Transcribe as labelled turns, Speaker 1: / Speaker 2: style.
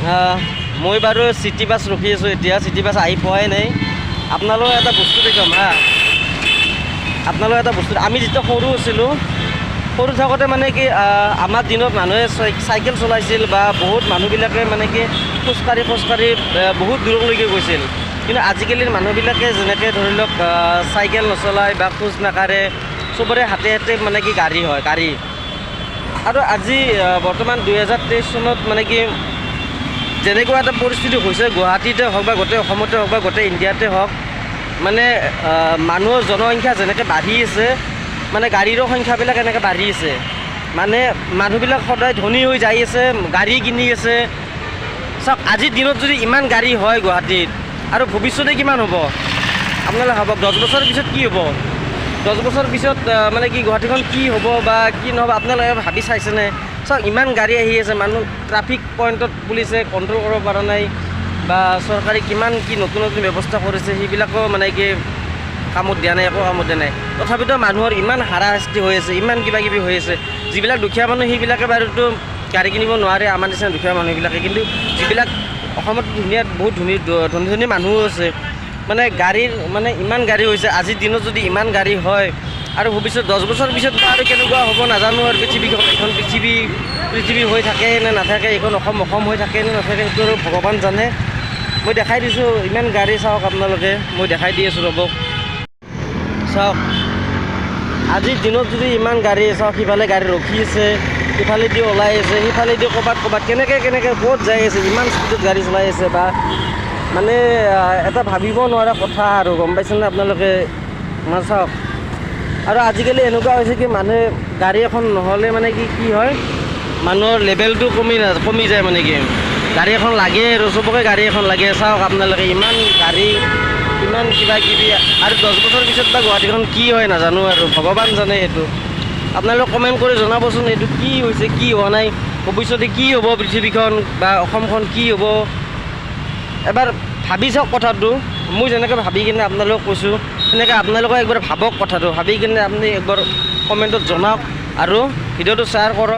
Speaker 1: মই বাৰু city bus ৰখি আছোঁ এতিয়া। চিটি বাছ আহি পোৱাই নাই। আপোনালোকে এটা বস্তু দেখাম হা। আপোনালোকে এটা বস্তু, আমি যেতিয়া সৰু আছিলোঁ, সৰু থাকোঁতে মানে কি আমাৰ দিনত মানুহে চাইকেল চলাইছিল বা বহুত মানুহবিলাকে মানে কি খোজকাঢ়ি বহুত দূৰলৈকে গৈছিল। কিন্তু আজিকালিৰ মানুহবিলাকে যেনেকৈ ধৰি লওক চাইকেল নচলায় বা খোজ নাকাঢ়ে, চবৰে হাতে হাতে মানে কি গাড়ী হয়, গাড়ী। আৰু আজি বৰ্তমান 2023 চনত মানে কি যেনেকুৱা এটা পৰিস্থিতি হৈছে, গুৱাহাটীতে হওক বা গোটেই অসমতে হওক বা গোটেই ইণ্ডিয়াতে হওক, মানে মানুহৰ জনসংখ্যা যেনেকৈ বাঢ়ি আছে, মানে গাড়ীৰো সংখ্যাবিলাক এনেকৈ বাঢ়ি আছে। মানে মানুহবিলাক সদায় ধনী হৈ যাই আছে, গাড়ী কিনি আছে। চাওক, আজিৰ দিনত যদি ইমান গাড়ী হয় গুৱাহাটীত, আৰু ভৱিষ্যতে কিমান হ'ব আপোনালোকে ভাবক। 10 বছৰ পিছত কি হ'ব? 10 বছৰ পিছত মানে কি গুৱাহাটীখন কি হ'ব বা কি নহ'ব আপোনালোকে ভাবি চাইছেনে? চাওক, ইমান গাড়ী আহি আছে, মানুহ ট্ৰাফিক পইণ্টত পুলিচে কণ্ট্ৰল কৰিব পৰা নাই বা চৰকাৰে কিমান কি নতুন নতুন ব্যৱস্থা কৰিছে, সেইবিলাকো মানে কি কামত দিয়া নাই, একো কামত দিয়া নাই। তথাপিতো মানুহৰ ইমান হাৰাশাস্তি হৈ আছে, ইমান কিবা কিবি হৈ আছে। যিবিলাক দুখীয়া মানুহ সেইবিলাকে বাৰুতো গাড়ী কিনিব নোৱাৰে, আমাৰ নিচিনা দুখীয়া মানুহবিলাকে। কিন্তু যিবিলাক অসমত বহুত ধনী ধনী মানুহো আছে, মানে গাড়ীৰ মানে ইমান গাড়ী হৈছে। আজিৰ দিনত যদি ইমান গাড়ী হয় আৰু ভৱিষ্যত 10 বছৰ পিছত আৰু কেনেকুৱা হ'ব নাজানো। আৰু এইখন পৃথিৱী হৈ থাকে নে নাথাকে, এইখন অসম হৈ থাকে নে নাথাকে, সেইটো আৰু ভগৱান জানে। মই দেখাই দিছোঁ ইমান গাড়ী, চাওক আপোনালোকে, মই দেখাই দি আছোঁ ৰ'ব। চাওক, আজিৰ দিনত যদি ইমান গাড়ী, চাওক সিফালে গাড়ী ৰখি আছে, সিফালেদি ওলাই আছে, সিফালেদি ক'ৰবাত কেনেকৈ ক'ত যাই আছে, ইমান স্পীডত গাড়ী চলাই আছে। বা মানে এটা ভাবিব নোৱাৰা কথা আৰু, গম পাইছেনে আপোনালোকে? মানে চাওক, আৰু আজিকালি এনেকুৱা হৈছে কি মানুহে গাড়ী এখন নহ'লে মানে কি হয়, মানুহৰ লেভেলটো কমি যায়। মানে কি গাড়ী এখন লাগে আৰু চবকে গাড়ী এখন লাগে। চাওক আপোনালোকে, ইমান গাড়ী, ইমান কিবা কিবি। আৰু 10 বছৰ পিছত বা গুৱাহাটীখন কি হয় নাজানো, আৰু ভগৱান জানে সেইটো। আপোনালোকে কমেণ্ট কৰি জনাবচোন, এইটো কি হৈছে, কি হোৱা নাই, ভৱিষ্যতে কি হ'ব, পৃথিৱীখন বা অসমখন কি হ'ব। এবাৰ ভাবি চাওক কথাটো। মই যেনেকৈ ভাবি কিনে আপোনালোকক কৈছোঁ, সেনেকৈ আপোনালোকে একবাৰ ভাবক কথাটো। ভাবি কিনে আপুনি একবাৰ কমেণ্টত জনাওক আৰু ভিডিঅ'টো শ্বেয়াৰ কৰক।